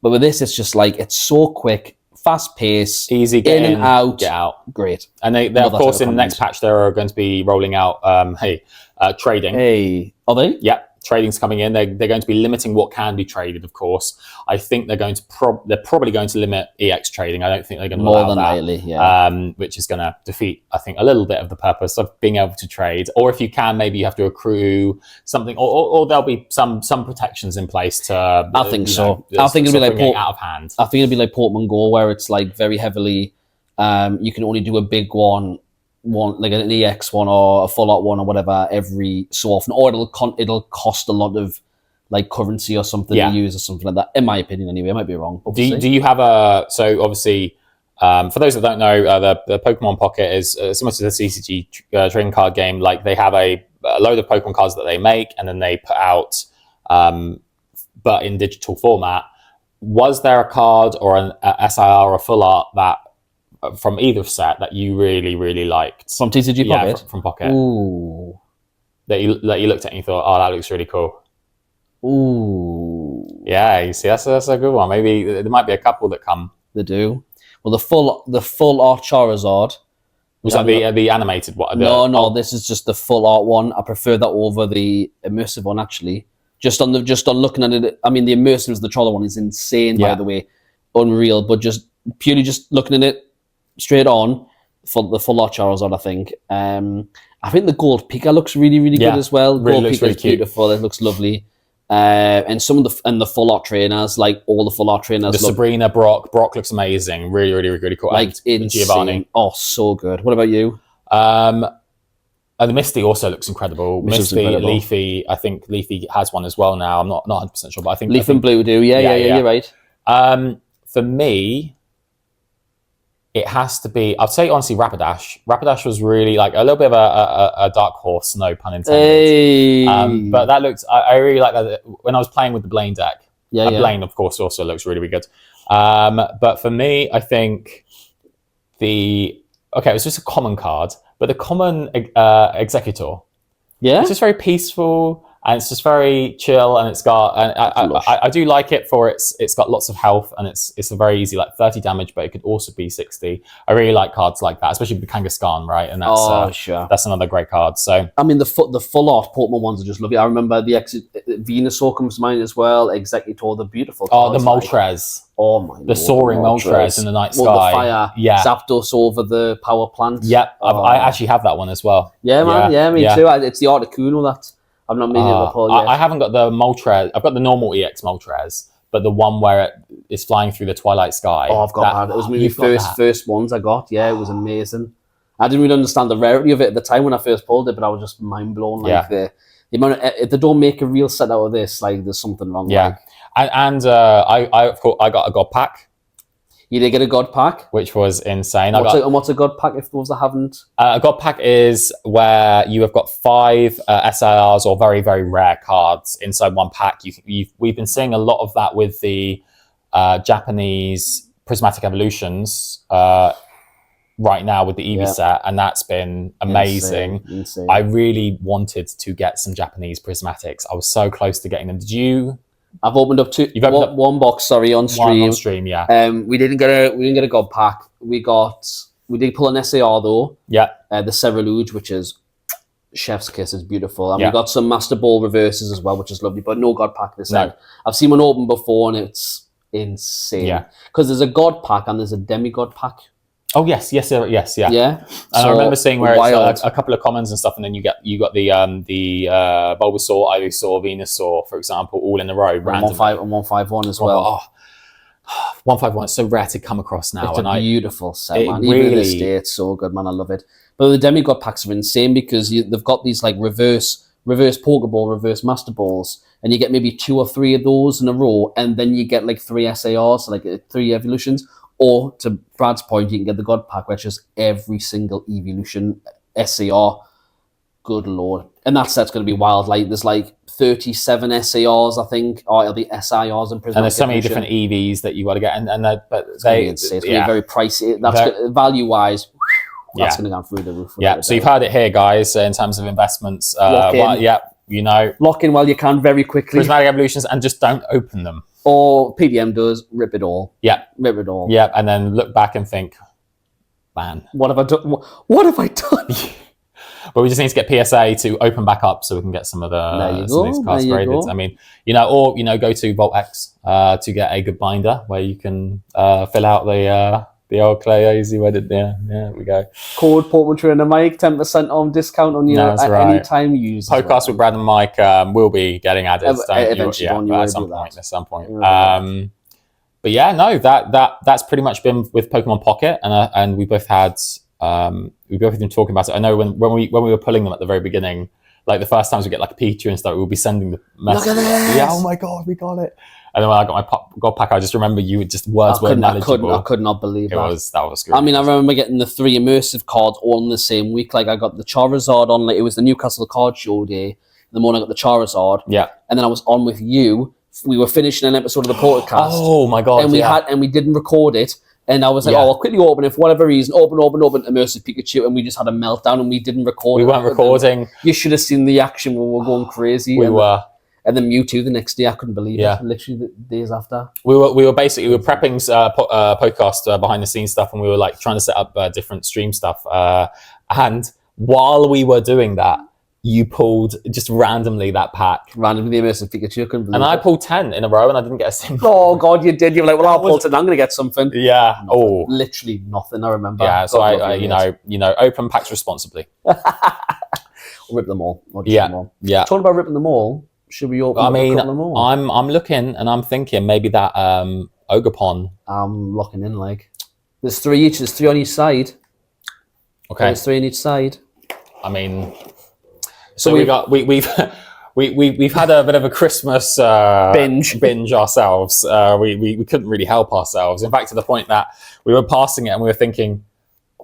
S1: But with this, it's just like it's so quick, fast pace,
S2: easy,
S1: get in and out,
S2: get out.
S1: Great.
S2: And they of course in the next patch they are going to be rolling out trading.
S1: Hey, are they?
S2: Yeah. Trading's coming in. They're going to be limiting what can be traded, of course. I think they're going to they're probably going to limit EX trading. I don't think they're going to allow that, which is going to defeat, I think, a little bit of the purpose of being able to trade. Or if you can, maybe you have to accrue something, or there'll be some protections in place to.
S1: I think so. I think it'll be like
S2: out of hand.
S1: I think it'll be like Pokemon Go, where it's like very heavily. You can only do a big one one, like an EX one or a full art one or whatever, every so often, or it'll cost a lot of like currency or something to use or something like that. In my opinion, anyway, I might be wrong. But
S2: do you have so obviously, for those that don't know, the Pokemon Pocket is similar to the CCG trading card game. Like they have a load of Pokemon cards that they make and then they put out, but in digital format. Was there a card or an SIR or full art that from either set that you really, really liked?
S1: From TCG Pocket?
S2: From Pocket.
S1: Ooh.
S2: That you looked at and you thought, oh, that looks really cool.
S1: Ooh.
S2: Yeah, you see, that's a good one. Maybe there might be a couple that come.
S1: They do. Well, the full art Charizard.
S2: Was that the animated one?
S1: No, this is just the full art one. I prefer that over the immersive one, actually. Just on looking at it, I mean, the immersive, the Charizard one is insane, by the way. Unreal, but just purely just looking at it straight on, for the full art Charizard, I think. I think the Gold Pika looks really, really good as well.
S2: Really
S1: Gold
S2: looks
S1: Pika
S2: really
S1: is beautiful. It looks lovely. And some of the full art trainers, like all the full art trainers,
S2: the Sabrina, Brock looks amazing. Really, really, really cool.
S1: Like insane. Giovanni. Oh, so good. What about you?
S2: The Misty also looks incredible. Misty, incredible. Leafy, I think Leafy has one as well now. I'm not 100% sure, but I think
S1: Leaf and Blue do. Yeah, you're right.
S2: For me, it has to be, I'd say honestly Rapidash. Rapidash was really like a little bit of a dark horse, no pun intended.
S1: Hey.
S2: But that looks, I really like that when I was playing with the Blaine deck. Blaine, of course, also looks really, really good. But for me, I think it was just a common card, but the common Executor. Yeah. It's just very peaceful. And it's just very chill, and it's got. And I do like it for it's got lots of health, and it's a very easy 30 damage, but it could also be 60. I really like cards like that, especially with Kangaskhan, right? And that's that's another great card. So
S1: I mean, the full art Pokemon ones are just lovely. I remember the Venusaur comes to mind as well. Executor, the beautiful.
S2: Cards, the Moltres.
S1: Oh my!
S2: The soaring Moltres in the night sky.
S1: The fire. Yeah. Zapdos over the power plant.
S2: Yep. I actually have that one as well.
S1: Yeah, man. Yeah, me too. It's the Articuno that. I'm not meaning to pull yet.
S2: I haven't got the Moltres. I've got the normal EX Moltres, but the one where it is flying through the twilight sky.
S1: Oh, I've got that. It was one of the first ones I got. Yeah, it was amazing. I didn't really understand the rarity of it at the time when I first pulled it, but I was just mind blown. Like the amount of, if they don't make a real set out of this, like there's something wrong.
S2: Yeah, and I of course I got a God Pack.
S1: You did get a God Pack?
S2: Which was insane.
S1: And what's a God Pack if those that haven't?
S2: A God Pack is where you have got 5 SIRs or very, very rare cards inside one pack. We've been seeing a lot of that with the Japanese Prismatic Evolutions right now with the Eevee set, and that's been amazing. Insane. I really wanted to get some Japanese Prismatics. I was so close to getting them. Did you...
S1: I've opened up one box, on stream.
S2: One on stream, yeah.
S1: We didn't get a God Pack. We did pull an SAR though.
S2: Yeah.
S1: The Celadon, which is chef's kiss, is beautiful. And we got some Master Ball reverses as well, which is lovely, but no God Pack this time. I've seen one open before and it's insane. Yeah. Because there's a God Pack and there's a Demigod Pack.
S2: Oh yes, yeah.
S1: Yeah.
S2: And I remember seeing where it's a couple of commons and stuff, and then you got the Bulbasaur, Ivysaur, Venusaur, for example, all in a row.
S1: 151 as well.
S2: 151. It's so rare to come across now.
S1: It's a beautiful set, man. Even in this day, it's so good, man. I love it. But the Demigod packs are insane because they've got these like reverse Pokeball, reverse Master Balls, and you get maybe 2 or 3 of those in a row, and then you get like 3 SARs, so like 3 evolutions. Or, to Brad's point, you can get the God Pack, which is every single evolution SAR. Good Lord. And that set's going to be wild. Like, there's like 37 SARs, I think, or it'll be SIRs and Prismatic.
S2: And there's so many different EVs that you got to get.
S1: It's going to be very pricey. That's value-wise, that's going to go through the roof.
S2: Yeah, so you've heard it here, guys, in terms of investments.
S1: Lock in. Lock in while you can very quickly.
S2: Prismatic Evolutions, and just don't open them.
S1: Or PTM does, rip it all.
S2: Yeah.
S1: Rip it all.
S2: Yeah, and then look back and think, man.
S1: What have I done? What have I done?
S2: But we just need to get PSA to open back up so we can get some of these cards graded. I mean, go to VaultX to get a good binder where you can fill out the old Clay Easy Wedded. There we go.
S1: Code pkmntrmike, 10% on discount on you at any time you use.
S2: PokéCast with Brad and Mike will be getting added at some point. But yeah, no, that's pretty much been with Pokemon Pocket, and we both had we've both been talking about it. I know when we were pulling them at the very beginning, like the first times we get like a Pikachu and stuff, we'll be sending the message.
S1: Look at this!
S2: Yeah, oh my god, we got it. And then when I got my God pack, I just remember you would just words were knowledgeable.
S1: I could not believe that.
S2: That was great.
S1: I mean, I remember getting the 3 immersive cards all in the same week. Like I got the Charizard on, like it was the Newcastle card show day. The morning I got the Charizard.
S2: Yeah.
S1: And then I was on with you. We were finishing an episode of the PokéCast.
S2: Oh my god.
S1: And we didn't record it. And I was like, I'll quickly open it for whatever reason. Open, immersive Pikachu, and we just had a meltdown and we didn't record it.
S2: We weren't recording.
S1: You should have seen the action when we were going crazy.
S2: We were.
S1: And then Mewtwo the next day, I couldn't believe it. Literally the days after.
S2: We were prepping PokéCast behind the scenes stuff, and we were like trying to set up different stream stuff. And while we were doing that, you pulled just randomly that pack.
S1: Randomly the immersive Pikachu, I couldn't believe it.
S2: And I pulled 10 in a row and I didn't get a single.
S1: Oh God, you did. You were like, well, I'll pull 10, I'm going to get something.
S2: Yeah. Oh.
S1: Literally nothing, I remember.
S2: Yeah, so I open packs responsibly.
S1: Rip them all.
S2: Yeah.
S1: Talking about ripping them all, should we open a couple more?
S2: I'm looking and I'm thinking maybe that Ogrepon.
S1: I'm locking in like. There's 3 each, there's 3 on each side.
S2: Okay.
S1: There's 3 on each side.
S2: I mean, so we've had a bit of a Christmas binge ourselves. We couldn't really help ourselves. In fact, to the point that we were passing it and we were thinking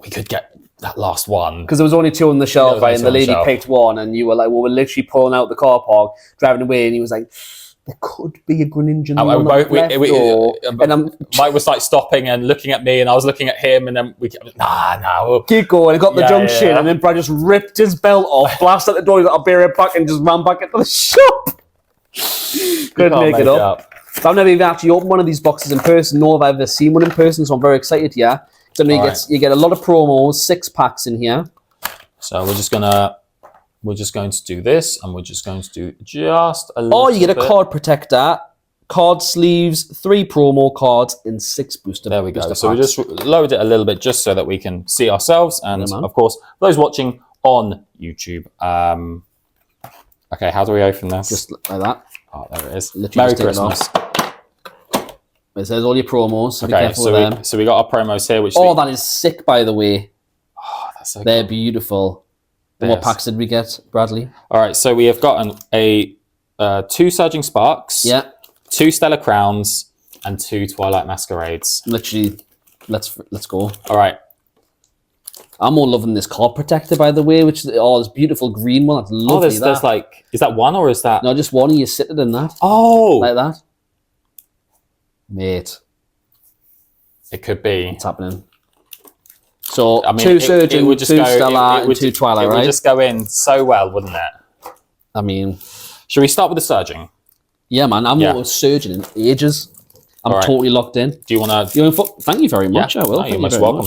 S2: we could get that last one
S1: because there was only 2 on the shelf, right? And the lady picked one, and you were like, "Well, we're literally pulling out the car park, driving away," and he was like, "There could be a Greninja."
S2: Mike was like stopping and looking at me, and I was looking at him, and then we'll
S1: keep going. I got the junction, and then Brad just ripped his belt off, blasted out the door, got a beer back, and just ran back into the shop. Couldn't make it up. I've never even actually opened one of these boxes in person, nor have I ever seen one in person, so I'm very excited here. So you get a lot of promos, 6 packs in here.
S2: So we're just going to do this, and we're just going to do just a little
S1: you get a card protector, card sleeves, 3 promo cards, and 6 booster.
S2: There we go. So we just load it a little bit just so that we can see ourselves, and of course, those watching on YouTube. Okay, how do we open this?
S1: Just like that.
S2: Oh, there it is.
S1: Literally
S2: Merry Christmas.
S1: It says all your promos. So
S2: okay, so we got our promos here. Which
S1: that is sick, by the way.
S2: Oh, that's so
S1: They're beautiful. What packs did we get, Bradley?
S2: All right, so we have gotten 2 Surging Sparks, 2 Stellar Crowns, and 2 Twilight Masquerades.
S1: Literally, let's go.
S2: All right.
S1: I'm more loving this card protector, by the way, which is this beautiful green one. That's lovely.
S2: There's like, is that one or is that?
S1: No, just one, and you sit it in that.
S2: Oh,
S1: like that. Mate,
S2: it could be.
S1: What's happening? So, I mean, 2 Surgeon, 2 Stellar, and 2 Twilight, right?
S2: It would just go in so well, wouldn't it?
S1: I mean...
S2: Should we start with the Surging?
S1: Yeah, man. I'm not Surging in ages. I'm totally locked in.
S2: Do you want to...
S1: Thank you very much. I will.
S2: No, you're most welcome.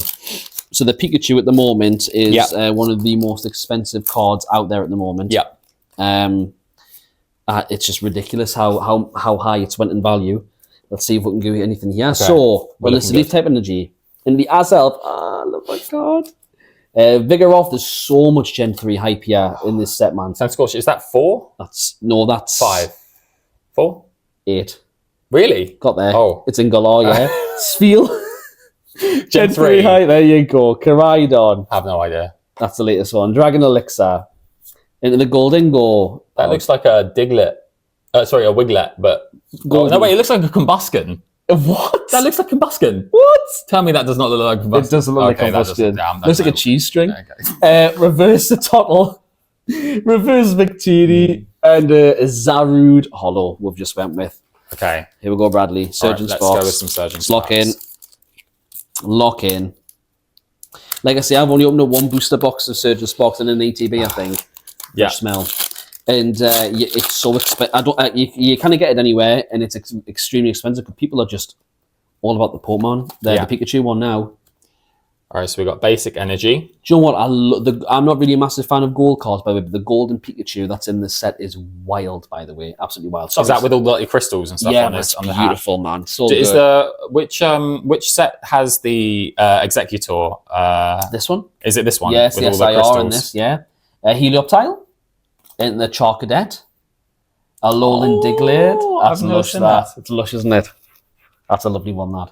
S1: So the Pikachu at the moment is one of the most expensive cards out there at the moment.
S2: Yeah.
S1: It's just ridiculous how high it's went in value. Let's see if we can do anything here. Okay. So, let's leave type energy. In the Azelf, oh my god. Vigoroth, there's so much Gen 3 hype here in this set, man.
S2: Sounds cool. Is that 4?
S1: That's 5.
S2: 4?
S1: 8.
S2: Really?
S1: Got there.
S2: Oh.
S1: It's in Galar, yeah. Spheal. Gen 3 hype, there you go. Caridon.
S2: I have no idea.
S1: That's the latest one. Dragon Elixir. Into the Golden Go.
S2: That looks like a Diglett. A Wiglet, but... Oh, no, wait, it looks like a Combusken.
S1: What?
S2: That looks like Combusken.
S1: What?
S2: Tell me that does not look like Combusken.
S1: It doesn't look like Combusken. Looks like a cheese string. Okay. Reverse the Tuttle. Reverse Victini. And a Zarude Hollow we've just went with.
S2: Okay.
S1: Here we go, Bradley. Surgeon Sparks.
S2: Let's go with some Surgeon Sparks.
S1: Lock in. Like I say, I've only opened up 1 booster box of Surgeon Sparks and an ATB, I think.
S2: Yeah.
S1: Smell. And it's so expensive. You can't get it anywhere, and it's extremely expensive because people are just all about the Pokemon. The Pikachu one now.
S2: All right, so we got basic energy.
S1: Do you know what? I'm not really a massive fan of gold cards, by the way, but the golden Pikachu that's in this set is wild, by the way. Absolutely wild.
S2: So is that with all the crystals and stuff on it?
S1: Yeah, beautiful, man. So
S2: is which set has the Executor?
S1: This one?
S2: Is it this one?
S1: Yes, with all the crystals? In this, yeah. Helioptile. And the Charcadet. A Alolan Diglett. That's lush, that. It's lush, isn't it? That's a lovely one, that.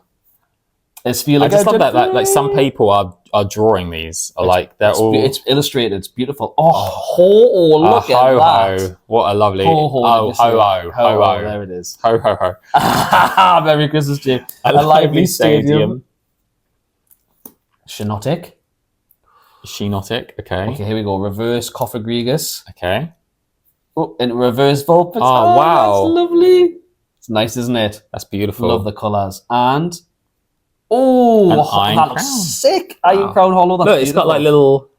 S2: I just love that like some people are are drawing these are like they're all.
S1: It's illustrated. It's beautiful. Oh, look at that!
S2: What a lovely.
S1: Ho.
S2: There
S1: it is.
S2: Ho.
S1: Merry Christmas, Jim.
S2: A lively stadium.
S1: Shinotic.
S2: Okay.
S1: Okay, here we go. Reverse Cofagrigus.
S2: Okay.
S1: Oh, and reverse Vulpix.
S2: Oh, wow.
S1: That's lovely. It's nice, isn't it?
S2: That's beautiful.
S1: Love the colours. And that looks sick. Iron Crown Hollow. That's
S2: look, it's got like little.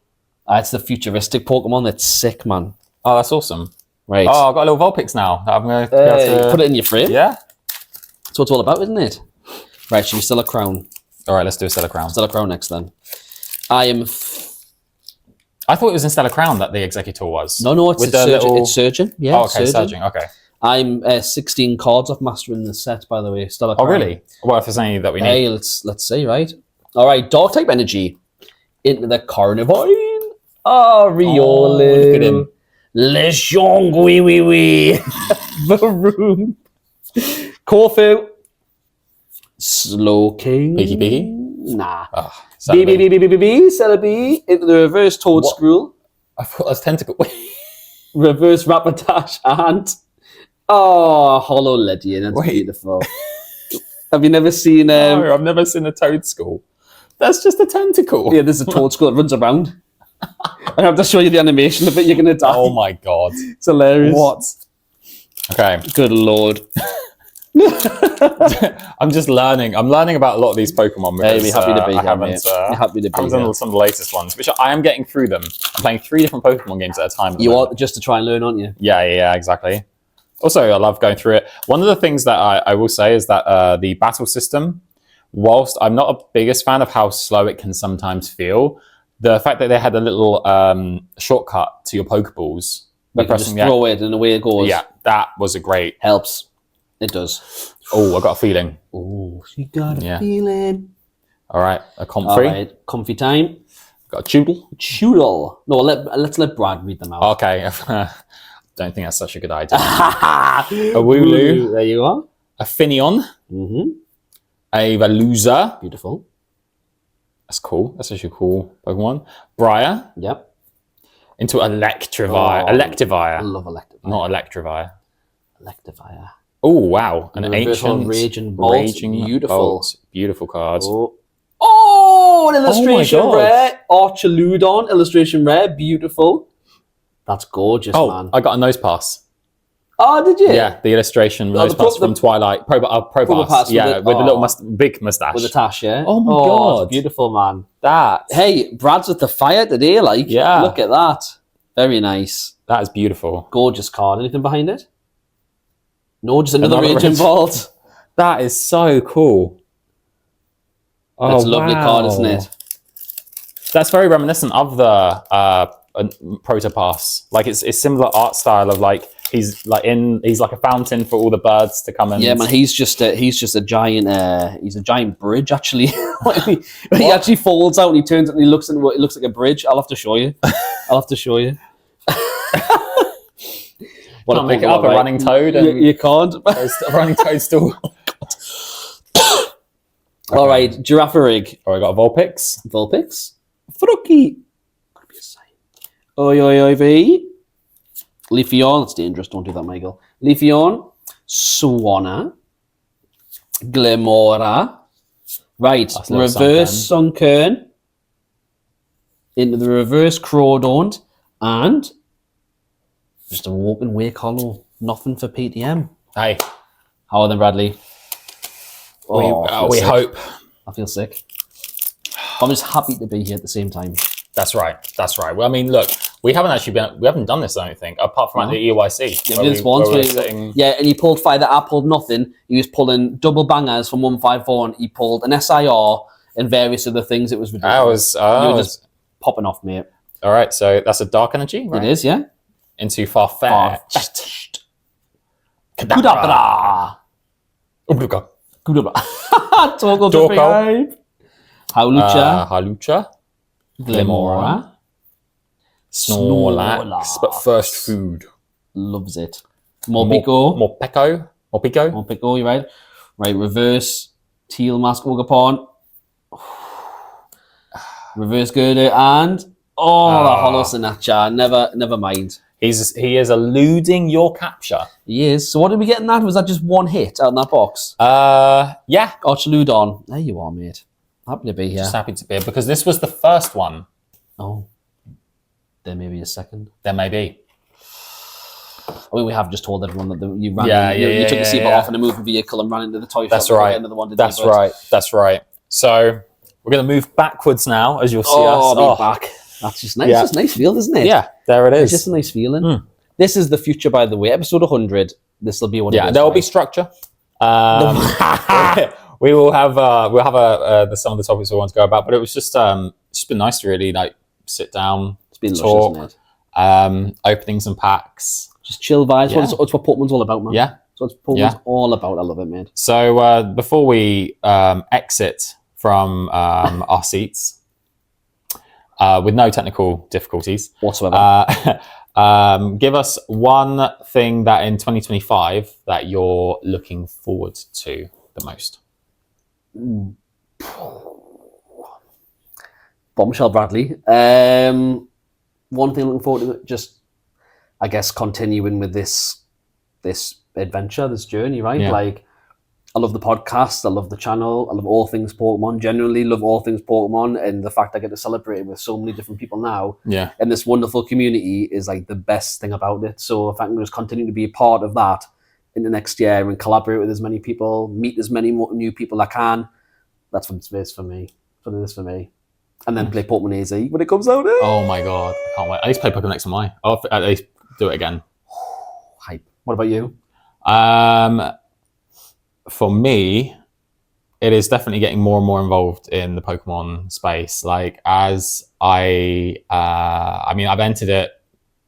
S1: It's the futuristic Pokemon. That's sick, man.
S2: Oh, that's awesome.
S1: Right.
S2: Oh, I've got a little Vulpix now. I'm going
S1: to put it in your frame.
S2: Yeah.
S1: That's what it's all about, isn't it? Right, should we still a crown?
S2: All right, let's do a Stellar Crown.
S1: Stellar Crown next then.
S2: I thought it was in Stellar Crown that the Executor was.
S1: No, it's it's Surgeon. Yeah.
S2: Oh, okay, Surgeon. Okay.
S1: I'm 16 cards off mastering the set, by the way. Stellar Crown.
S2: Oh, really? Well, if there's any that we need.
S1: Hey, let's see, right? All right, Dark type energy into the Carnivine. Oh, Riolin.
S2: Oh, look at him.
S1: Lechonk, oui. Varoom. Corfu. Slowking.
S2: Piggy.
S1: Nah.
S2: Oh,
S1: Celebi into the reverse Toadscruel.
S2: I thought that was Tentacle.
S1: Reverse Rapidash and Hollow Ledian. That's beautiful. Have you never seen?
S2: No, I've never seen a Toadskull. That's just a tentacle.
S1: Yeah, there's a Toadskull that runs around. I have to show you the animation of it. You're gonna die.
S2: Oh my god,
S1: it's hilarious.
S2: What? Okay.
S1: Good lord.
S2: I'm just learning. I'm learning about a lot of these Pokemon. Because,
S1: we're happy to be
S2: I
S1: here,
S2: haven't,
S1: mate. We're happy to be
S2: here. Done some of the latest ones, which I am getting through them. I'm playing 3 different Pokemon games at a time.
S1: You are just to try and learn, aren't you?
S2: Yeah, exactly. Also, I love going through it. One of the things that I will say is that the battle system, whilst I'm not a biggest fan of how slow it can sometimes feel, the fact that they had a little shortcut to your Pokeballs.
S1: You can just throw it and away it goes.
S2: Yeah, that was a great...
S1: Helps. It does.
S2: Oh, I got a feeling.
S1: Oh, she got a feeling.
S2: All right, a Comfrey.
S1: All right, comfy time.
S2: Got a Choodle.
S1: Choodle. No, let's let Brad read them out.
S2: Okay. Don't think that's such a good idea. A Wooloo.
S1: There you are.
S2: A Finneon.
S1: Mm-hmm.
S2: A Veluza.
S1: Beautiful.
S2: That's cool. That's actually a cool Pokemon. Briar.
S1: Yep.
S2: Into Electivire. Electivire.
S1: I love Electivire.
S2: Not Electivire.
S1: Electivire.
S2: Oh, wow. An ancient
S1: Raging Beautiful.
S2: Bolt. Beautiful cards.
S1: Oh, an illustration rare. Archaludon. Illustration rare. Beautiful. That's gorgeous, man.
S2: I got a Nose Pass.
S1: Oh, did you?
S2: Yeah, the illustration Nose Pass from Twilight. Pro Pass. Yeah, with the little big mustache.
S1: With a tash, yeah?
S2: Oh my god.
S1: It's beautiful, man.
S2: Hey,
S1: Brad's at the fire today, like.
S2: Yeah.
S1: Look at that. Very nice.
S2: That is beautiful.
S1: Gorgeous card. Anything behind it? No, just another Raging Vault.
S2: That is so cool.
S1: That's a lovely card, isn't it?
S2: That's very reminiscent of the Protopass. Like it's similar art style of like he's like a fountain for all the birds to come in.
S1: Yeah, man, he's just a giant he's a giant bridge actually. He actually folds out and he turns and he looks at what it looks like a bridge. I'll have to show you.
S2: Can't make it up, a running toad. And
S1: you can't.
S2: A running toadstool.
S1: Okay. All right, Girafarig.
S2: All right, got a Vulpix.
S1: Frucky. Could be a sign. Oi. Leafeon. That's dangerous. Don't do that, Michael. Leafeon. Swanna. Glimora. Right, reverse Sunkern. Into the reverse Crawdaunt. And just a walking Wake Hollow. Nothing for PTM.
S2: Hey.
S1: How are they, Bradley?
S2: We hope.
S1: I feel sick. I'm just happy to be here at the same time.
S2: That's right. Well, I mean, look, we haven't done this, I don't think, apart from the EUIC.
S1: Yeah, this once. Yeah, and he pulled 5 that I pulled nothing. He was pulling double bangers from 154 and he pulled an SIR and various other things. It was ridiculous. You were just popping off, mate.
S2: All right, so that's a Dark Energy, right?
S1: It is, yeah.
S2: Into Farfetch'd.
S1: Kadabra. Torkoal.
S2: Hawlucha. Glimora. Snorlax. But first food.
S1: Loves it. Morpeko, you're right. Right, reverse. Teal Mask Ogrepon. Reverse girder and the hollow Sinatcha. Never mind.
S2: He is eluding your capture.
S1: He is. So what did we get in that? Was that just one hit out in that box?
S2: Yeah.
S1: Archaludon. There you are, mate. Happy to be here.
S2: Just happy to be here because this was the first one.
S1: Oh. There may be a second.
S2: There may be.
S1: I mean, we have just told everyone that you ran. You took the seatbelt off in a moving vehicle and ran into the toy shop.
S2: That's right. That's right. That's right. So we're going to move backwards now, as you'll see us.
S1: Back. That's just nice. It's a nice feel, isn't it?
S2: Yeah, there it is.
S1: It's just a nice feeling. This is the future, by the way. Episode 100. This will be one.
S2: Yeah, there will be structure. We will have some of the topics we want to go about, but it was just been nice to really like sit down, talk, lush, opening some packs, just chill vibes.
S1: Yeah. It's what Pokemon's all about, man.
S2: Yeah,
S1: it's what Pokemon's all about. I love it, man.
S2: So before we exit from our seats with no technical difficulties
S1: whatsoever,
S2: give us one thing that in 2025 that you're looking forward to the most.
S1: Bombshell Bradley. One thing I'm looking forward to, just I guess continuing with this adventure, this journey, right?
S2: Yeah.
S1: Like, I love the podcast, I love the channel, I love all things Pokemon, genuinely love all things Pokemon, and the fact I get to celebrate it with so many different people now, and this wonderful community is like the best thing about it. So if I can just continue to be a part of that in the next year and collaborate with as many people, meet as many more new people I can, that's what it is for me. That's what it is for me. And then play Pokemon AZ when it comes out.
S2: Oh my god, I can't wait. At least play Pokemon X and Y. I'll at least do it again.
S1: Hype. What about you?
S2: For me, it is definitely getting more and more involved in the Pokemon space. Like, as I've entered it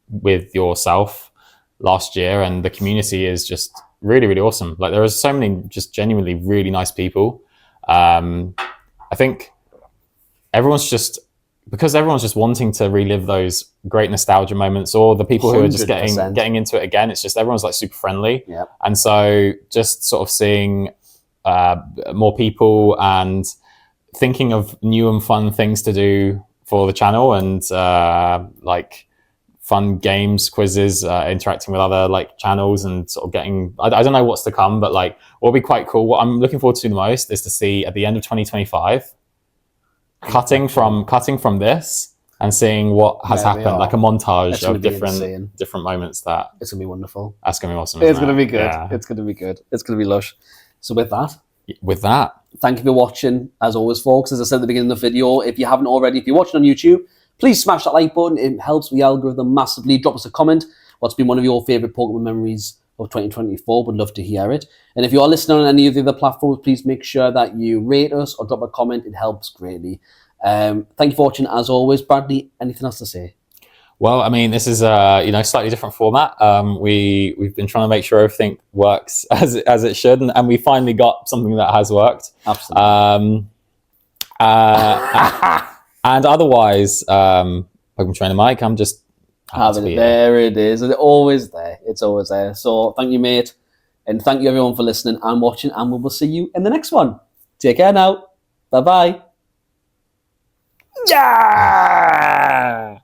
S2: with yourself last year, and the community is just really, really awesome. Like, there are so many just genuinely really nice people. I think everyone's just wanting to relive those great nostalgia moments, or the people who are just getting into it again. It's just everyone's like super friendly.
S1: Yeah.
S2: And so just sort of seeing more people and thinking of new and fun things to do for the channel, and like fun games, quizzes, interacting with other like channels, and sort of getting, I don't know what's to come, but like what'll be quite cool. What I'm looking forward to the most is to see at the end of 2025, cutting from this and seeing what has happened, like a montage of different moments. That
S1: it's gonna be wonderful.
S2: That's gonna be awesome.
S1: It's gonna be good. Yeah. It's gonna be good. It's gonna be lush. So with that, thank you for watching. As always, folks, as I said at the beginning of the video, if you haven't already, if you're watching on YouTube, please smash that like button. It helps the algorithm massively. Drop us a comment. What's been one of your favorite Pokemon memories of 2024? Would love to hear it. And if you are listening on any of the other platforms, please make sure that you rate us or drop a comment. It helps greatly. Thank you for watching. As always, Bradley, anything else to say?
S2: Well, I mean, this is slightly different format. We've been trying to make sure everything works as it should, and we finally got something that has worked.
S1: Absolutely.
S2: And otherwise, Pokemon Trainer Mike, I'm just happy to be
S1: there. It is. It's always there. It's always there. So thank you, mate, and thank you everyone for listening and watching. And we will see you in the next one. Take care now. Bye bye.
S2: Yeah.